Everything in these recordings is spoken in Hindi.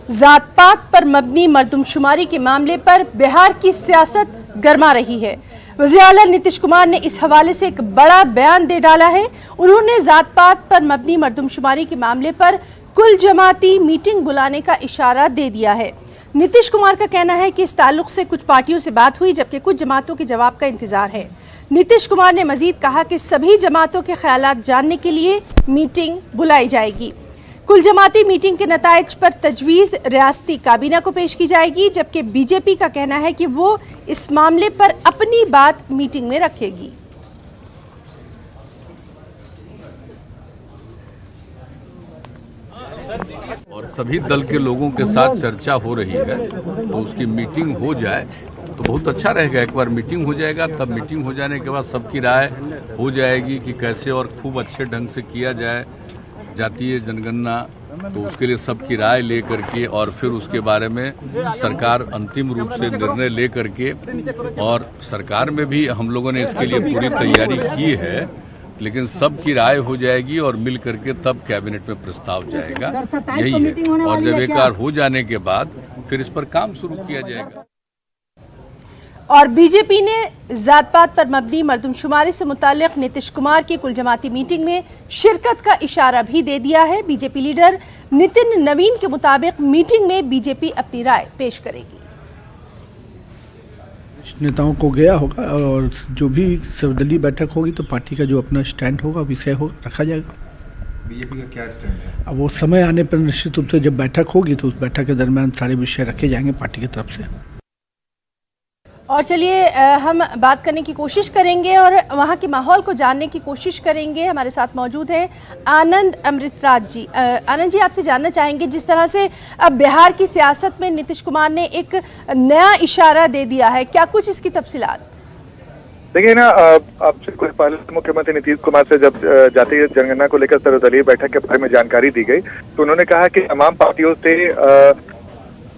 जात पात पर मबनी मर्दमशुमारी के मामले पर बिहार की सियासत गर्मा रही है। वज़ीर आला नीतीश कुमार ने इस हवाले से एक बड़ा बयान दे डाला है। उन्होंने जात पात पर मबनी मर्दमशुमारी के मामले पर कुल जमाती मीटिंग बुलाने का इशारा दे दिया है। नीतीश कुमार का कहना है कि इस ताल्लुक से कुछ पार्टियों से बात हुई, जबकि कुछ जमातों के जवाब का इंतजार है। नीतीश कुमार ने मजीद कहा कि सभी जमातों के ख्यालात जानने के लिए मीटिंग बुलाई जाएगी। कुल जमाती मीटिंग के नताइज पर तजवीज़ रियासती काबीना को पेश की जाएगी, जबकि बीजेपी का कहना है कि वो इस मामले पर अपनी बात मीटिंग में रखेगी। और सभी दल के लोगों के साथ चर्चा हो रही है, तो उसकी मीटिंग हो जाए तो बहुत अच्छा रहेगा। एक बार मीटिंग हो जाएगा, तब मीटिंग हो जाने के बाद सबकी राय हो जाएगी कि कैसे और खूब अच्छे ढंग से किया जाए जातीय जनगणना। तो उसके लिए सबकी राय ले करके और फिर उसके बारे में सरकार अंतिम रूप से निर्णय ले करके, और सरकार में भी हम लोगों ने इसके लिए पूरी तैयारी की है, लेकिन सबकी राय हो जाएगी और मिल करके तब कैबिनेट में प्रस्ताव जाएगा। यही है। और जब एक बार हो जाने के बाद फिर इस पर काम शुरू किया जाएगा। और बीजेपी ने जात पात पर मबनी मर्दमशुमारी से मुताल्लिक नीतीश कुमार की कुल जमाती मीटिंग में शिरकत का इशारा भी दे दिया है। बीजेपी लीडर नितिन नवीन के मुताबिक मीटिंग में बीजेपी अपनी राय पेश करेगी। नेताओं को गया होगा और जो भी सर्वदलीय बैठक होगी तो पार्टी का जो अपना स्टैंड होगा, विषय होगा, रखा जाएगा। बीजेपी का क्या स्टैंड है? अब वो समय आने पर निश्चित रूप से जब बैठक होगी तो उस बैठक के दरमियान सारे विषय रखे जाएंगे पार्टी की तरफ से। और चलिए हम बात करने की कोशिश करेंगे और वहाँ के माहौल को जानने की कोशिश करेंगे। हमारे साथ मौजूद हैं आनंद अमृतराज जी। आनंद जी, आपसे जानना चाहेंगे, जिस तरह से अब बिहार की सियासत में नीतीश कुमार ने एक नया इशारा दे दिया है, क्या कुछ इसकी तफसीलात? देखिए ना, अब से कुछ पहले मुख्यमंत्री नीतीश कुमार से जब जातीय जनगणना को लेकर सर्वदलीय बैठक के बारे में जानकारी दी गई तो उन्होंने कहा कि तमाम पार्टियों से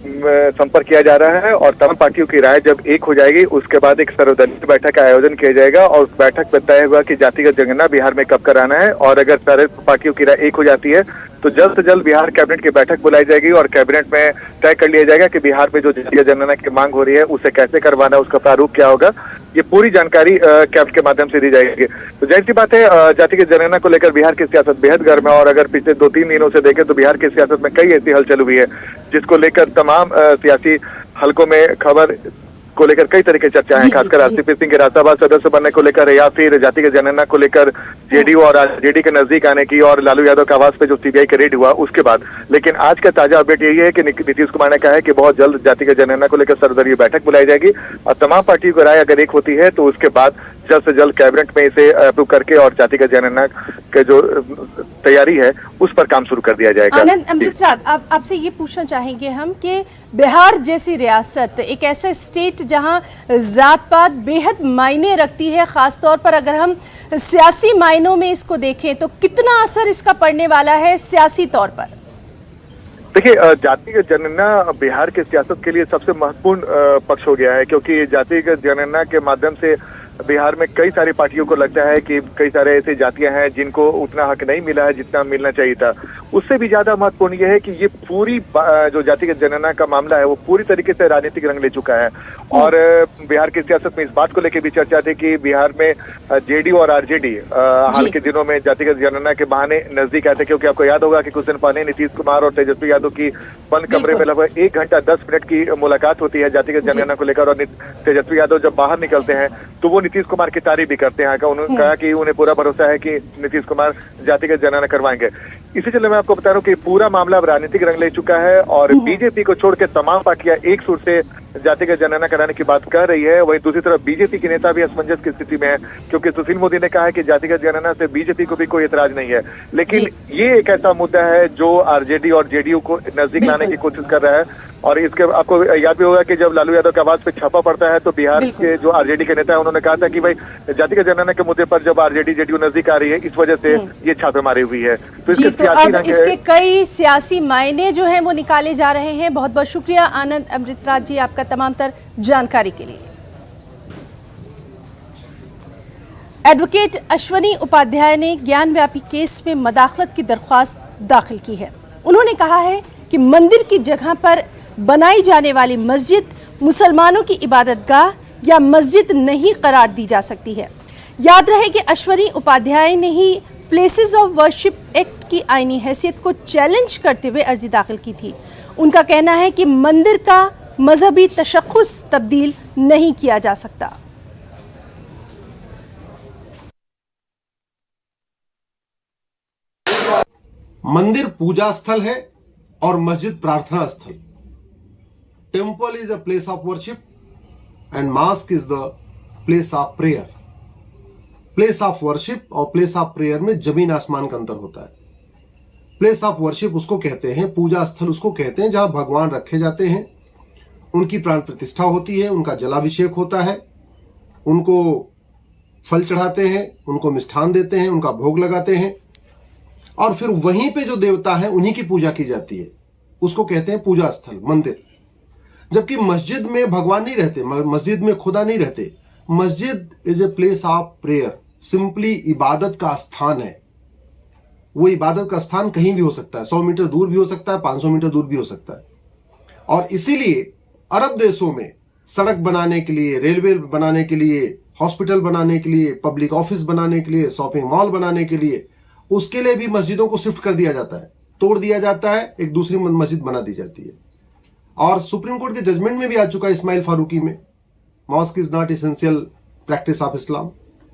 संपर्क किया जा रहा है और तमाम पार्टियों की राय जब एक हो जाएगी उसके बाद एक सर्वदलीय बैठक का आयोजन किया जाएगा और उस बैठक में तय हुआ कि जातिगत जनगणना बिहार में कब कराना है। और अगर सारे पार्टियों की राय एक हो जाती है तो जल्द से जल्द बिहार कैबिनेट की बैठक बुलाई जाएगी और कैबिनेट में तय कर लिया जाएगा कि बिहार में जो जातीय जनगणना की मांग हो रही है उसे कैसे करवाना है, उसका प्रारूप क्या होगा। ये पूरी जानकारी कैबिनेट के माध्यम से दी जाएगी। तो जाहिर सी बात है, जातीय जनगणना को लेकर बिहार की सियासत बेहद गर्म है और अगर पिछले 2-3 दिनों से देखें तो बिहार की सियासत में कई ऐसी हलचल हुई है जिसको लेकर तमाम सियासी हलकों में खबर को लेकर कई तरह की चर्चा है, खासकर आरसीपी सिंह के राज्यसभा सदस्य बनने को लेकर या फिर जातीय जनगणना को लेकर जेडीयू और आरजेडी के नजदीक आने की और लालू यादव के आवास पे जो सीबीआई का रेड हुआ उसके बाद। लेकिन आज का ताजा अपडेट यही है कि नीतीश कुमार ने कहा है कि बहुत जल्द जातीय जनगणना को लेकर सर्वदलीय बैठक बुलाई जाएगी और तमाम पार्टियों की राय अगर एक होती है तो उसके बाद जल्द से जल्द कैबिनेट में इसे अप्रूव करके और जातीय जनगणना के जो तैयारी है उस पर काम शुरू कर दिया जाएगा। आनंद अमृतराज, आपसे ये पूछना चाहेंगे हम कि बिहार जैसी रियासत, एक ऐसा स्टेट जहां जात पात बेहद मायने रखती है, खासतौर पर अगर हम सियासी मायनों में इसको देखें तो कितना असर इसका पड़ने वाला है सियासी तौर पर? देखिए, जातीय जनगणना बिहार की सियासत के लिए सबसे महत्वपूर्ण पक्ष हो गया है, क्योंकि जातीय जनगणना के माध्यम से बिहार में कई सारी पार्टियों को लगता है कि कई सारे ऐसी जातियां हैं जिनको उतना हक नहीं मिला है जितना मिलना चाहिए था। उससे भी ज्यादा महत्वपूर्ण यह है कि ये पूरी जो जातीय जनगणना का मामला है वो पूरी तरीके से राजनीतिक रंग ले चुका है और बिहार की सियासत में इस बात को लेकर भी चर्चा थी कि बिहार में जेडीयू और आरजेडी हाल के दिनों में जातीय जनगणना के बहाने नजदीक आए थे, क्योंकि आपको याद होगा कि कुछ दिन पहले नीतीश कुमार और तेजस्वी यादव की बंद कमरे में लगभग 1 घंटा 10 मिनट की मुलाकात होती है जातीय जनगणना को लेकर। और तेजस्वी यादव जब बाहर निकलते हैं तो वो नीतीश कुमार की तारीफ भी करते हैं। उन्होंने कहा कि उन्हें पूरा भरोसा है कि नीतीश कुमार जातिगत जनगणना करवाएंगे। इसी चले मैं आपको बता रहा हूं कि पूरा मामला अब राजनीतिक रंग ले चुका है और बीजेपी को छोड़ के तमाम पार्टियां एक सुर से जातिगत जनगणना कराने की बात कर रही है। वहीं दूसरी तरफ बीजेपी के नेता भी असमंजस की स्थिति में है, क्योंकि सुशील मोदी ने कहा है कि जातिगत जनगणना से बीजेपी को भी कोई एतराज नहीं है, लेकिन ये एक ऐसा मुद्दा है जो आरजेडी और जेडीयू को नजदीक लाने की कोशिश कर रहा है। और इसके आपको याद भी होगा कि जब लालू यादव के आवाज पे छापा पड़ता है तो बिहार के जो आरजेडी के नेता है उन्होंने कहा था कि भाई जातिगत जनगणना के मुद्दे पर जब आरजेडी जेडीयू नजदीक आ रही है इस वजह से ये छापेमारी हुई है। तो इसके कई सियासी मायने जो हैं वो निकाले जा रहे हैं। बहुत बहुत शुक्रिया आनंद अमृतराज जी आपका तमाम तर जानकारी के लिए। एडवोकेट अश्वनी उपाध्याय ने ज्ञान व्यापी केस में मदाखलत की दरख्वास्त दाखिल की है। उन्होंने कहा है कि मंदिर की जगह पर बनाई जाने वाली मस्जिद मुसलमानों की इबादतगाह या मस्जिद नहीं करार दी जा सकती है। याद रहे कि अश्वनी उपाध्याय ने ही प्लेसेस ऑफ वर्शिप एक्ट की आईनी हैसियत को चैलेंज करते हुए अर्जी दाखिल की थी। उनका कहना है कि मंदिर का मजहबी तशख्खुस तब्दील नहीं किया जा सकता। मंदिर पूजा स्थल है और मस्जिद प्रार्थना स्थल। Temple is a place of worship and mask is the place of prayer. Place of worship और प्लेस ऑफ प्रेयर में जमीन आसमान का अंतर होता है। प्लेस ऑफ वर्शिप उसको कहते हैं, पूजा स्थल उसको कहते हैं जहां भगवान रखे जाते हैं, उनकी प्राण प्रतिष्ठा होती है, उनका जलाभिषेक होता है, उनको फल चढ़ाते हैं, उनको मिष्ठान देते हैं, उनका भोग लगाते हैं और फिर वहीं पे जो देवता है उन्हीं की पूजा की जाती है। उसको कहते हैं पूजा स्थल, मंदिर। जबकि मस्जिद में भगवान नहीं रहते, मस्जिद में खुदा नहीं रहते। मस्जिद is a place of prayer, simply इबादत का स्थान है। वो इबादत का स्थान कहीं भी हो सकता है, 100 मीटर दूर भी हो सकता है, 500 मीटर दूर भी हो सकता है। और इसीलिए अरब देशों में सड़क बनाने के लिए, रेलवे बनाने के लिए, हॉस्पिटल बनाने के लिए, पब्लिक ऑफिस बनाने के लिए, शॉपिंग मॉल बनाने के लिए, उसके लिए भी मस्जिदों को शिफ्ट कर दिया जाता है, तोड़ दिया जाता है, एक दूसरी मस्जिद बना दी जाती है। और सुप्रीम कोर्ट के जजमेंट में भी आ चुका है इस्माइल फारूकी में, mask is not essential practice of Islam,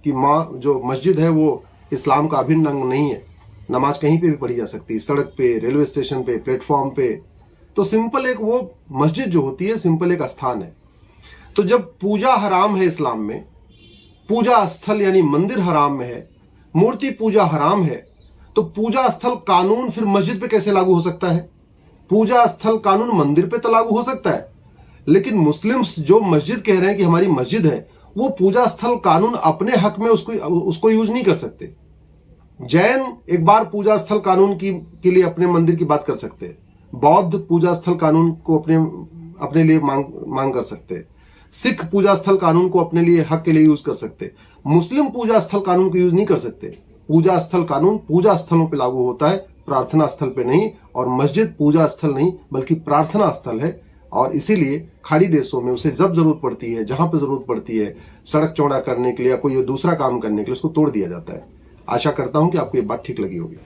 कि जो मस्जिद है वो इस्लाम का अभिन्न अंग नहीं है। नमाज कहीं पे भी पढ़ी जा सकती है, सड़क पे, रेलवे स्टेशन पे, प्लेटफॉर्म पे। तो सिंपल एक वो मस्जिद जो होती है सिंपल एक स्थान है। तो जब पूजा हराम है इस्लाम में, पूजा स्थल यानी मंदिर हराम में है, मूर्ति पूजा हराम है, तो पूजा स्थल कानून फिर मस्जिद पे कैसे लागू हो सकता है? पूजा स्थल कानून मंदिर पे तो लागू हो सकता है, लेकिन मुस्लिम्स जो मस्जिद कह रहे हैं कि हमारी मस्जिद है, वो पूजा स्थल कानून अपने हक में उसको यूज नहीं कर सकते। जैन एक बार पूजा स्थल कानून के लिए अपने मंदिर की बात कर सकते हैं, बौद्ध पूजा स्थल कानून को अपने लिए मांग कर सकते हैं, सिख पूजा स्थल कानून को अपने लिए हक के लिए यूज कर सकते हैं, मुस्लिम पूजा स्थल कानून को यूज नहीं कर सकते। पूजा स्थल कानून पूजा स्थलों पे लागू होता है, प्रार्थना स्थल पे नहीं। और मस्जिद पूजा स्थल नहीं बल्कि प्रार्थना स्थल है। और इसीलिए खाड़ी देशों में उसे जब जरूरत पड़ती है, जहां पे जरूरत पड़ती है, सड़क चौड़ा करने के लिए या कोई दूसरा काम करने के लिए, उसको तोड़ दिया जाता है। आशा करता हूं कि आपको ये बात ठीक लगी होगी।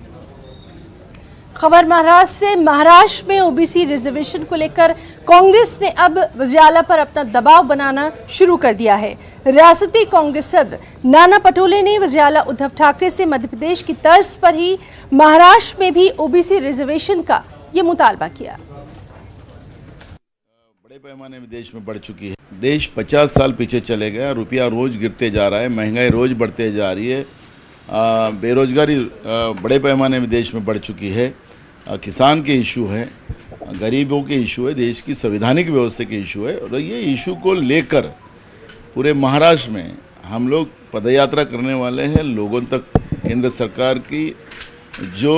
खबर महाराष्ट्र से। महाराष्ट्र में ओबीसी रिजर्वेशन को लेकर कांग्रेस ने अब वज़ीर-ए-आला पर अपना दबाव बनाना शुरू कर दिया है। रियासती कांग्रेस सदर नाना पटोले ने वज़ीर-ए-आला उद्धव ठाकरे से मध्य प्रदेश की तर्ज पर ही महाराष्ट्र में भी ओबीसी रिजर्वेशन का ये मुतालबा किया। बड़े पैमाने में देश में बढ़ चुकी है। देश 50 साल पीछे चले गया, रुपया रोज गिरते जा रहा है, महंगाई रोज बढ़ते जा रही है, बेरोजगारी बड़े पैमाने में देश में बढ़ चुकी है, किसान के इशू है, गरीबों के इशू है, देश की संवैधानिक व्यवस्था के इशू है। और ये इशू को लेकर पूरे महाराष्ट्र में हम लोग पदयात्रा करने वाले हैं। लोगों तक केंद्र सरकार की जो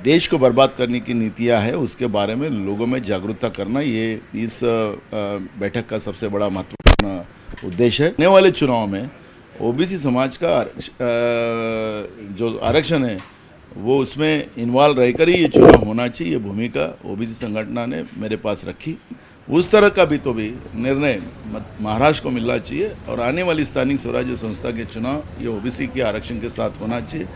देश को बर्बाद करने की नीतियां है उसके बारे में लोगों में जागरूकता करना, ये इस बैठक का सबसे बड़ा महत्वपूर्ण उद्देश्य है। आने वाले चुनाव में ओबीसी समाज का जो आरक्षण है वो उसमें इन्वॉल्व रहकर ही ये चुनाव होना चाहिए। ये भूमिका ओबीसी संगठन ने मेरे पास रखी। उस तरह का भी निर्णय महाराष्ट्र को मिलना चाहिए और आने वाली स्थानीय स्वराज्य संस्था के चुनाव ये ओबीसी के आरक्षण के साथ होना चाहिए।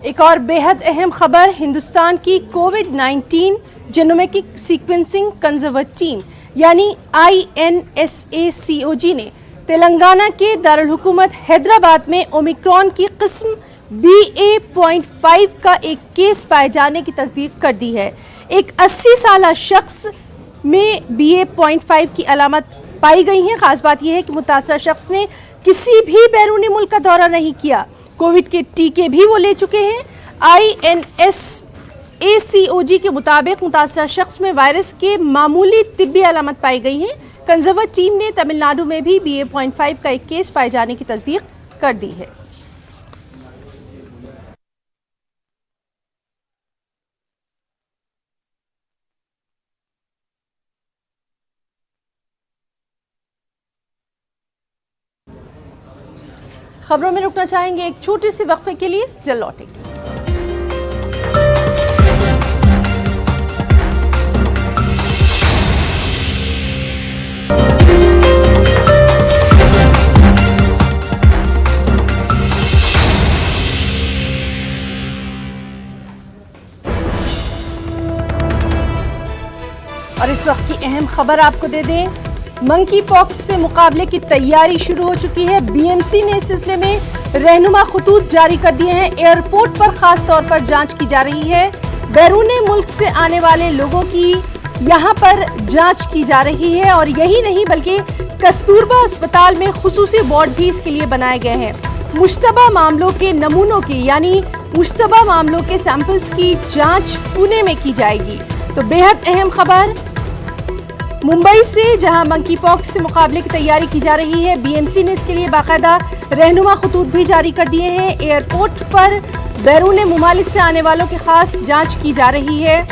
एक और बेहद अहम खबर, हिंदुस्तान की कोविड-19 जेनोमिक सीक्वेंसिंग कंजर्व टीम यानी INSACOG ने तेलंगाना के दारुल हुकूमत हैदराबाद में ओमिक्रॉन की किस्म BA.5 का एक केस पाए जाने की तस्दीक कर दी है। एक 80 साल शख्स में BA.5 की अलामत पाई गई है। खास बात यह है कि मुतासर शख्स ने किसी भी बैरूनी मुल्क का दौरा नहीं किया। कोविड के टीके भी वो ले चुके हैं। INSACOG के मुताबिक मुतासर शख्स में वायरस के मामूली तिब्बी अलामत पाई गई है। कंजर्व टीम ने तमिलनाडु में भी BA.5 का एक केस पाए जाने की तस्दीक कर दी है। खबरों में रुकना चाहेंगे एक छोटे से वक्फे के लिए, जल्द लौटेंगे। और इस वक्त की अहम खबर आपको दे दें, मंकी पॉक्स से मुकाबले की तैयारी शुरू हो चुकी है। बीएमसी ने इस सिलसिले में रहनुमा खतूत जारी कर दिए हैं। एयरपोर्ट पर खास तौर पर जांच की जा रही है। बैरून मुल्क से आने वाले लोगों की यहां पर जांच की जा रही है और यही नहीं बल्कि कस्तूरबा अस्पताल में खुसूसी वार्ड भी इसके लिए बनाए गए हैं। मुश्तबा मामलों के नमूनों की यानी मुश्तबा मामलों के सैंपल्स की जांच पुणे में की जाएगी। तो बेहद अहम खबर मुंबई से, जहां मंकी पॉक्स से मुकाबले की तैयारी की जा रही है। बीएमसी ने इसके लिए बाकायदा रहनुमा खतूत भी जारी कर दिए हैं। एयरपोर्ट पर बैरून मुमालिक से आने वालों की खास जांच की जा रही है।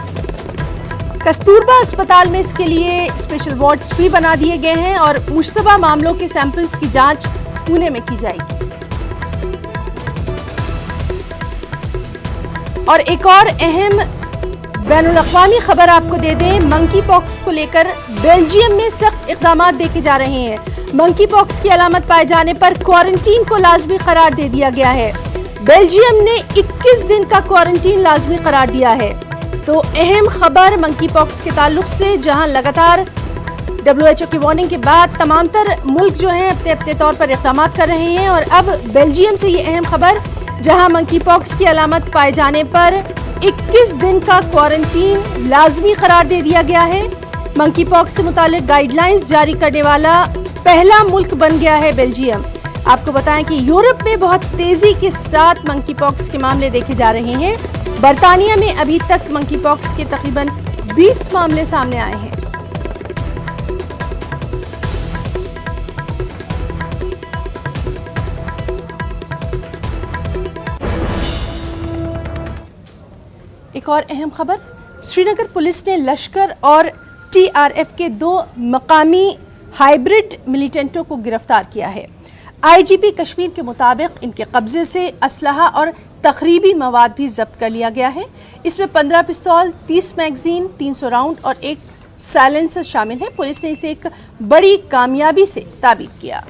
कस्तूरबा अस्पताल में इसके लिए स्पेशल वार्ड्स भी बना दिए गए हैं और मुश्तबा मामलों के सैंपल्स की जांच पुणे में की जाएगी। और एक और अहम बैनुल-अक़वामी खबर आपको दे दें, मंकी पॉक्स को लेकर बेल्जियम में सख्त इक़दामात देखे जा रहे हैं। मंकी पॉक्स की अलामत पाए जाने पर क्वारंटीन को लाजमी करार दे दिया गया है। बेल्जियम ने 21 दिन का क्वारंटीन लाजमी करार दिया है। तो अहम खबर मंकी पॉक्स के ताल्लुक से, जहां लगातार WHO की वार्निंग के बाद तमाम तर मुल्क जो हैं अपने अपने तौर पर इक़दामात कर रहे हैं और अब बेल्जियम से ये अहम खबर, जहां मंकी पॉक्स की अलामत पाए जाने पर 21 दिन का क्वारंटीन लाजमी करार दे दिया गया है। मंकी पॉक्स से मुतालिक गाइडलाइंस जारी करने वाला पहला मुल्क बन गया है बेल्जियम। आपको बताएं कि यूरोप में बहुत तेजी के साथ मंकी पॉक्स के मामले देखे जा रहे हैं। बरतानिया में अभी तक मंकी पॉक्स के तकरीबन 20 मामले सामने आए हैं। एक और अहम खबर, श्रीनगर पुलिस ने लश्कर और TRF के 2 मकामी हाइब्रिड मिलिटेंटों को गिरफ्तार किया है। IGP कश्मीर के मुताबिक इनके कब्जे से असलहा और तखरीबी मवाद भी जब्त कर लिया गया है। इसमें 15 पिस्तौल, 30 मैगजीन, 300 राउंड और एक साइलेंसर शामिल है। पुलिस ने इसे एक बड़ी कामयाबी से ताबीर किया।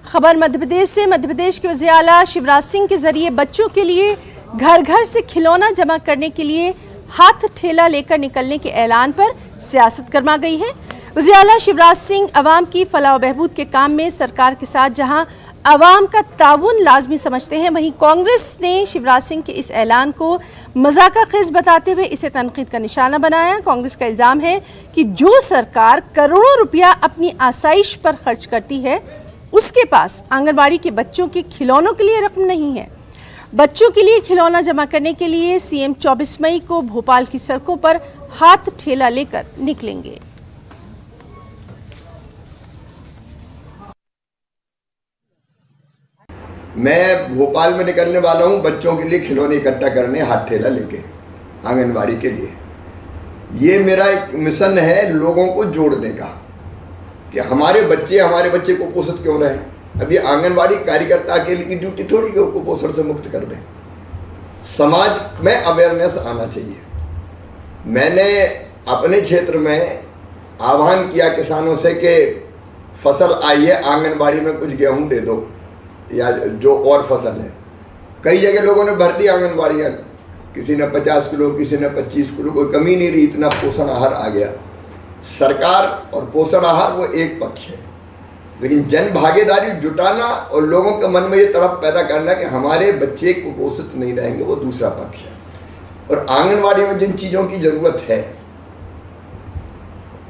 खबर मध्य प्रदेश से, मध्य प्रदेश के वज़ीर आला शिवराज सिंह के जरिए बच्चों के लिए घर घर से खिलौना जमा करने के लिए हाथ ठेला लेकर निकलने के ऐलान पर सियासत गरमा गई है। वज़ीर आला शिवराज सिंह अवाम की फलाह व बहबूद के काम में सरकार के साथ जहां अवाम का ताउन लाजमी समझते हैं, वहीं कांग्रेस ने शिवराज सिंह के इस ऐलान को मजाकाखेज बताते हुए इसे तनकीद का निशाना बनाया। कांग्रेस का इल्ज़ाम है कि जो सरकार करोड़ों रुपया अपनी आसाइश पर खर्च करती है, उसके पास आंगनबाड़ी के बच्चों के खिलौनों के लिए रकम नहीं है। बच्चों के लिए खिलौना जमा करने के लिए सीएम 24 मई को भोपाल की सड़कों पर हाथ ठेला लेकर निकलेंगे। मैं भोपाल में निकलने वाला हूं बच्चों के लिए खिलौने इकट्ठा करने, हाथ ठेला लेके आंगनबाड़ी के लिए। ये मेरा एक मिशन है लोगों को जोड़ने का कि हमारे बच्चे कुपोषित क्यों रहे। अब ये आंगनबाड़ी कार्यकर्ता के लिए ड्यूटी थोड़ी कि कुपोषण से मुक्त कर दें। समाज में अवेयरनेस आना चाहिए। मैंने अपने क्षेत्र में आह्वान किया किसानों से कि फसल आई है, आंगनबाड़ी में कुछ गेहूं दे दो या जो और फसल है। कई जगह लोगों ने भर दी आंगनबाड़ियाँ, किसी ने 50 किलो, किसी ने 25 किलो, कोई कमी नहीं रही, इतना पोषण आहार आ गया। सरकार और पोषण आहार वो एक पक्ष है, लेकिन जन भागीदारी जुटाना और लोगों के मन में ये तड़प पैदा करना कि हमारे बच्चे कुपोषित नहीं रहेंगे, वो दूसरा पक्ष है। और आंगनबाड़ी में जिन चीज़ों की ज़रूरत है,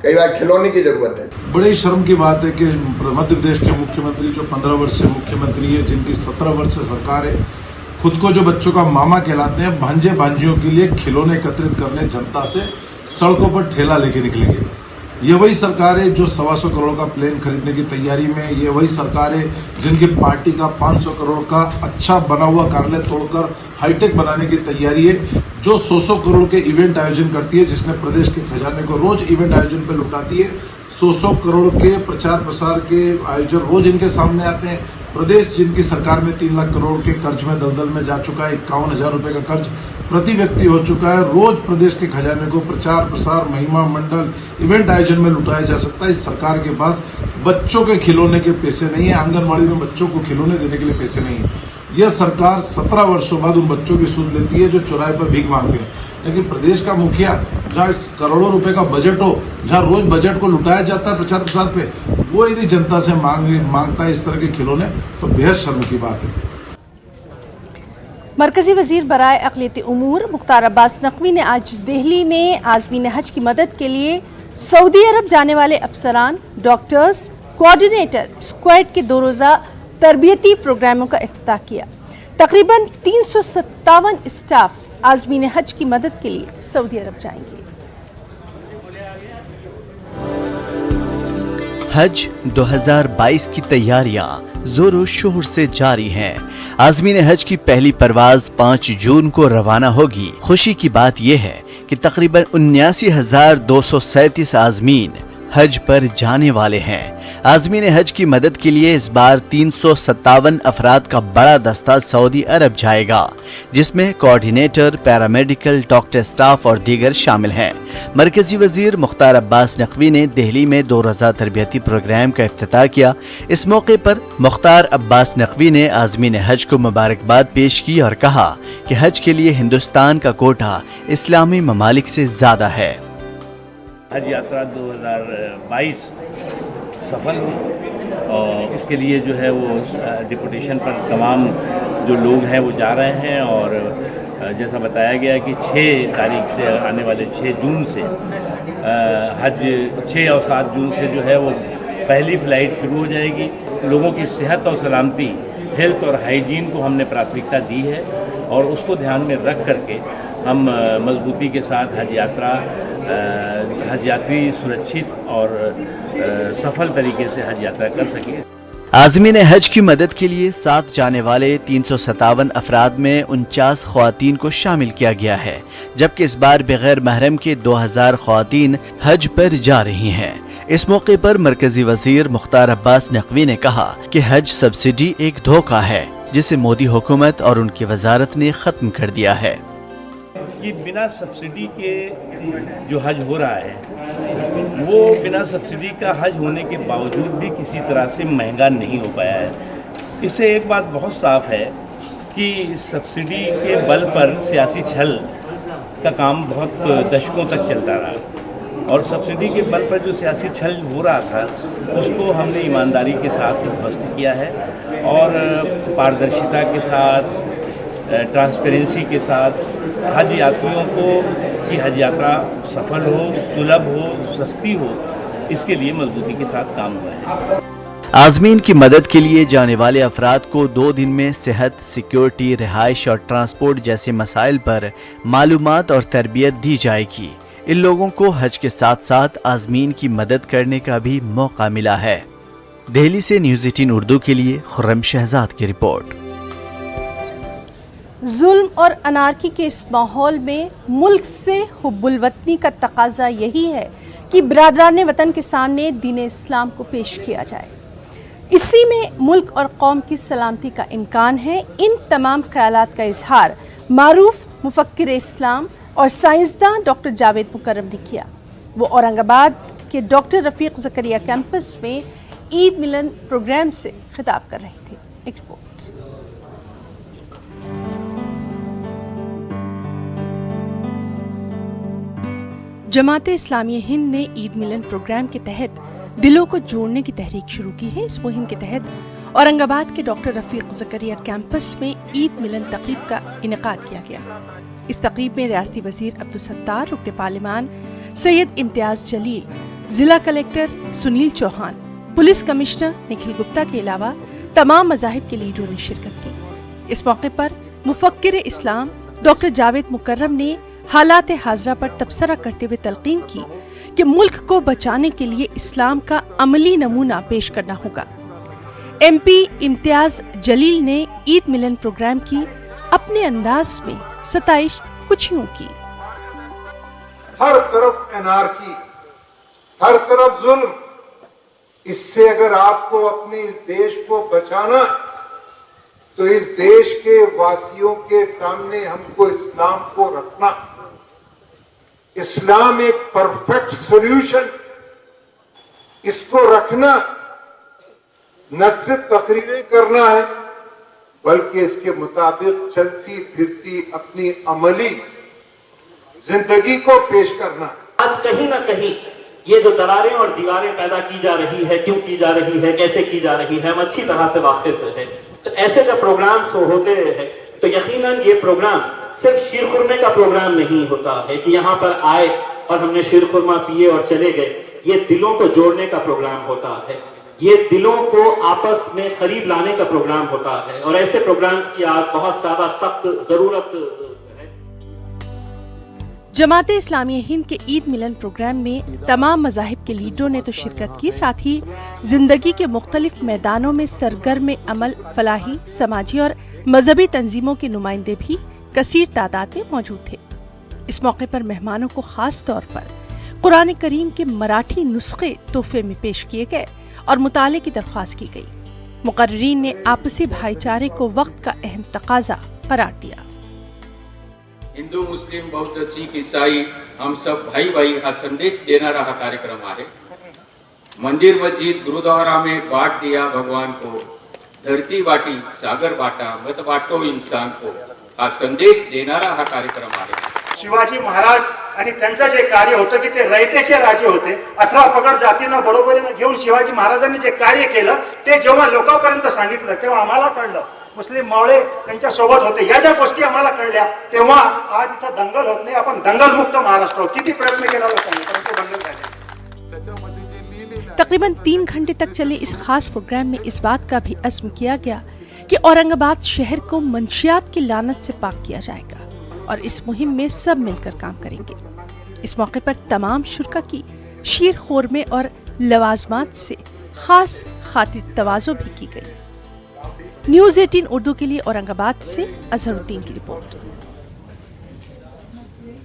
कई बार खिलौने की ज़रूरत है। बड़े शर्म की बात है कि मध्य प्रदेश के मुख्यमंत्री जो 15 वर्ष से मुख्यमंत्री है, जिनकी 17 वर्ष से सरकार है, खुद को जो बच्चों का मामा कहलाते हैं, भांजे भांजियों के लिए खिलौने एकत्रित करने जनता से सड़कों पर ठेला लेके निकलेंगे। ये वही सरकार है जो 125 करोड़ का प्लेन खरीदने की तैयारी में, ये वही सरकार है जिनकी पार्टी का 500 करोड़ का अच्छा बना हुआ कार्यालय तोड़कर हाईटेक बनाने की तैयारी है, जो 100 करोड़ के इवेंट आयोजन करती है, जिसने प्रदेश के खजाने को रोज इवेंट आयोजन पर लुटाती है। 100 करोड़ के प्रचार प्रसार के आयोजन रोज इनके सामने आते हैं। प्रदेश जिनकी सरकार में 3 लाख करोड़ के कर्ज में दलदल में जा चुका है, 51,000 रुपए का कर्ज प्रति व्यक्ति हो चुका है। रोज प्रदेश के खजाने को प्रचार प्रसार, महिमा मंडल, इवेंट आयोजन में लुटाया जा सकता है। इस सरकार के पास बच्चों के खिलौने के पैसे नहीं है, आंगनबाड़ी में बच्चों को खिलौने देने के लिए पैसे नहीं है। यह सरकार 17 वर्षों बाद उन बच्चों की सुध लेती है जो चौराहे पर भीख मांगते हैं। लेकिन प्रदेश का मुखिया जहाँ इस करोड़ों रुपए का बजट हो, जहाँ रोज बजट को लुटाया जाता है प्रचार प्रसार पे, वो यदि जनता से मांगता है इस तरह के खिलौने, तो बेहद शर्म की बात है। मरकजी वजीर बराए अक़लियती उमूर मुख्तार अब्बास नकवी ने आज दिल्ली में आज़मीन हज की मदद के लिए सऊदी अरब जाने वाले अफसरान, डॉक्टर्स, कोऑर्डिनेटर, स्क्वाड के 2 रोज़ा तरबियती प्रोग्रामों का इफ्तिताह किया। तकरीबन 357 स्टाफ आज़मीन हज की मदद के लिए सऊदी अरब जाएंगे। हज 2022 की तैयारियां जोरों शोर से जारी हैं। आज़मीन हज की पहली परवाज 5 जून को रवाना होगी। खुशी की बात यह है कि तकरीबन 79,237 आज़मीन हज पर जाने वाले हैं। आज़मीन हज की मदद के लिए इस बार 357 अफराद का बड़ा दस्ता सऊदी अरब जाएगा, जिसमें कोऑर्डिनेटर, पैरामेडिकल, डॉक्टर स्टाफ और दीगर शामिल हैं। मरकजी वजीर मुख्तार अब्बास नकवी ने दिल्ली में 2 रोज़ा तरबियती प्रोग्राम का इफ्तिताह किया। इस मौके पर मुख्तार अब्बास नकवी ने आज़मीन हज को मुबारकबाद पेश की और कहा कि हज के लिए हिंदुस्तान का कोटा इस्लामी ममालिक से ज्यादा है। हज यात्रा 2022 सफल हो और इसके लिए जो है वो डिपुटेशन पर तमाम जो लोग हैं वो जा रहे हैं। और जैसा बताया गया कि 6 तारीख से आने वाले 6 जून से हज 6 और 7 जून से जो है वो पहली फ़्लाइट शुरू हो जाएगी। लोगों की सेहत और सलामती, हेल्थ और हाइजीन को हमने प्राथमिकता दी है और उसको ध्यान में रख करके हम मजबूती के साथ हज यात्री सुरक्षित और सफल तरीके से हज यात्रा कर सकें। आज़मीन हज की मदद के लिए साथ जाने वाले 357 अफराद में 49 ख्वातीन को शामिल किया गया है, जबकि इस बार बगैर महरम के 2000 ख्वातीन हज पर जा रही हैं। इस मौके पर मरकजी वजीर मुख्तार अब्बास नकवी ने कहा कि हज सब्सिडी एक धोखा है, जिसे मोदी हुकूमत और उनकी वजारत ने खत्म कर दिया है। कि बिना सब्सिडी के जो हज हो रहा है वो बिना सब्सिडी का हज होने के बावजूद भी किसी तरह से महंगा नहीं हो पाया है। इससे एक बात बहुत साफ है कि सब्सिडी के बल पर सियासी छल का काम बहुत दशकों तक चलता रहा और सब्सिडी के बल पर जो सियासी छल हो रहा था उसको हमने ईमानदारी के साथ ध्वस्त किया है और पारदर्शिता के साथ, ट्रांसपेरेंसी के साथ हज यात्रियों को की हज यात्रा सफल हो, सुलभ हो, सस्ती हो, इसके लिए मजबूती के साथ काम हुआ है। आज़मीन की मदद के लिए जाने वाले अफराद को 2 दिन में सेहत, सिक्योरिटी, रिहाइश और ट्रांसपोर्ट जैसे मसाइल पर मालूमात और तरबियत दी जाएगी। इन लोगों को हज के साथ साथ आज़मीन की मदद करने का भी मौका मिला है। दिल्ली से न्यूज़ 18 उर्दू के लिए खुर्रम शहजाद की रिपोर्ट। जुल्म और अनारकी के इस माहौल में मुल्क से हुब्बुल वतनी का तकाजा यही है कि बिरादरान वतन के सामने दीन इस्लाम को पेश किया जाए। इसी में मुल्क और कौम की सलामती का इम्कान है। इन तमाम ख्यालात का इजहार मारूफ मुफक्किर इस्लाम और साइंसदान डॉक्टर जावेद मुकर्रम ने किया। वो औरंगाबाद के डॉक्टर रफ़ीक ज़करिया कैंपस में ईद मिलन प्रोग्राम से खिताब कर रहे थे। एक रिपोर्ट। जमाते इस्लामी हिंद ने ईद मिलन प्रोग्राम के तहत दिलों को जोड़ने की तहरीक शुरू की है। इस मुहिम के तहत औरंगाबाद के डॉक्टर रफ़ीक ज़करिया कैंपस में ईद मिलन तकरीब का इनेकाद किया गया। इस तकरीब में रियासती वज़ीर अब्दुल सत्तार, रुकन पार्लिमान सैयद इम्तियाज़ जलील, जिला collector Sunil Chauhan, police commissioner Nikhil Gupta के अलावा तमाम मज़ाहिब के लीडरों ने शिरकत की। इस मौके पर मुफक्किर इस्लाम डॉक्टर जावेद मुकर्रम ने हालात हाजरा पर तबसरा करते हुए तलकीन की कि मुल्क को बचाने के लिए इस्लाम का अमली नमूना पेश करना होगा। MP इम्तियाज जलील ने ईद मिलन प्रोग्राम की अपने अंदाज में सताइश कुछ यूं की। हर तरफ एनार्की, हर तरफ जुल्म। इससे अगर आपको अपने इस देश को बचाना तो इस देश के वासियों के सामने हमको इस्लाम को रखना। इस्लाम एक परफेक्ट सॉल्यूशन, इसको रखना न सिर्फ तकरीरें करना है बल्कि इसके मुताबिक चलती फिरती अपनी अमली जिंदगी को पेश करना है। आज कहीं ना कहीं ये जो दरारें और दीवारें पैदा की जा रही है, क्यों की जा रही है, कैसे की जा रही है, हम अच्छी तरह से वाकिफ है। तो ऐसे जब प्रोग्राम्स होते हैं तो यकीनन ये प्रोग्राम सिर्फ शीर खुरमे का प्रोग्राम नहीं होता है कि यहाँ पर आए और हमने शीर खुरमा पिए और चले गए। ये दिलों को जोड़ने का प्रोग्राम होता है, ये दिलों को आपस में करीब लाने का प्रोग्राम होता है और ऐसे प्रोग्राम्स की आज बहुत ज्यादा सख्त जरूरत है। जमाते इस्लामी हिंद के ईद मिलन प्रोग्राम में तमाम मज़ाहिब के लीडरों ने तो शिरकत की, साथ ही जिंदगी के मुख्तलिफ मैदानों में सरगर्म अमल फलाही, समाजी और मजहबी तंजीमों के नुमाइंदे भी कसीर तादाद में मौजूद थे। इस मौके पर मेहमानों को खास तौर पर कुरान करीम के मराठी नुस्खे तोहफे में पेश किए गए और मुताले की दरख्वास्त की गई। मुकर्रीन ने आपसी भाईचारे को वक्त का अहम तकाजा करार दिया। हिंदू, मुस्लिम, बौद्ध, सीख, ईसाई हम सब भाई भाई हा संदेश देणारा हा कार्यक्रम आहे। मंदिर, मस्जिद, गुरुद्वारा में बांट दिया भगवान को, धरती बाटी सागर बाटा, मत बाटो इंसान को, हा संदेश देणारा हा कार्यक्रम आहे। शिवाजी महाराज आणि त्यांचं जे कार्य होतं की ते रयतेचे राजे होते, 18 पगड जातींना बरोबरीने घेऊन शिवाजी महाराजांनी जे कार्य केलं ते जेव्हा लोकांपर्यंत सांगितलं तेव्हा आम्हाला कळलं, मुस्लिम मावळे त्यांच्या सोबत होते, या ज्या गोष्टी आम्हाला कळल्या तेव्हा आज इथं दंगल होत नाही, आपण दंगल मुक्त महाराष्ट्र आहोत। किती प्रयत्न केला लोकांनी परंतु दंगल झाले। तकरीबन 3 घंटे तक चले इस खास प्रोग्राम में इस बात का भी अज़्म किया गया कि औरंगाबाद शहर को मंशियात की लानत से पाक किया जाएगा और इस मुहिम में सब मिलकर काम करेंगे। इस मौके पर तमाम शुरका की शीर खोरमे और लवाजमात से खास खातिर तवाज़ो भी की गई। न्यूज़ 18 उर्दू के लिए औरंगाबाद से अजहरुद्दीन की रिपोर्ट।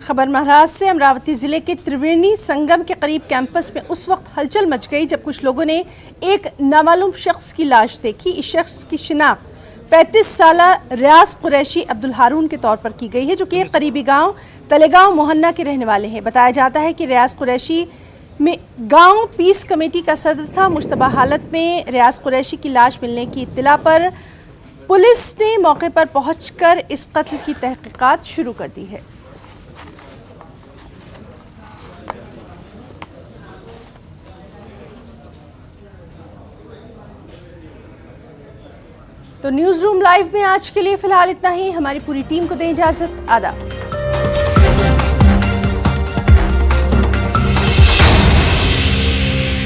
खबर महाराष्ट्र से। अमरावती जिले के त्रिवेणी संगम के करीब कैंपस में उस वक्त हलचल मच गई जब कुछ लोगों ने एक नामालूम शख्स की लाश देखी। इस शख्स की शिनाख्त 35 साल रियाज कुरैशी अब्दुल हारून के तौर पर की गई है, जो कि एक करीबी गांव तलेगांव मोहन्ना के रहने वाले हैं। बताया जाता है कि रियाज कुरैशी में गांव पीस कमेटी का सदर था। मुश्तबा हालत में रियाज कुरैशी की लाश मिलने की इत्तला पर पुलिस ने मौके पर पहुंचकर इस कत्ल की तहकीकात शुरू कर दी है। तो न्यूज़ रूम लाइव में आज के लिए फिलहाल इतना ही। हमारी पूरी टीम को दें इजाजत। आदाब।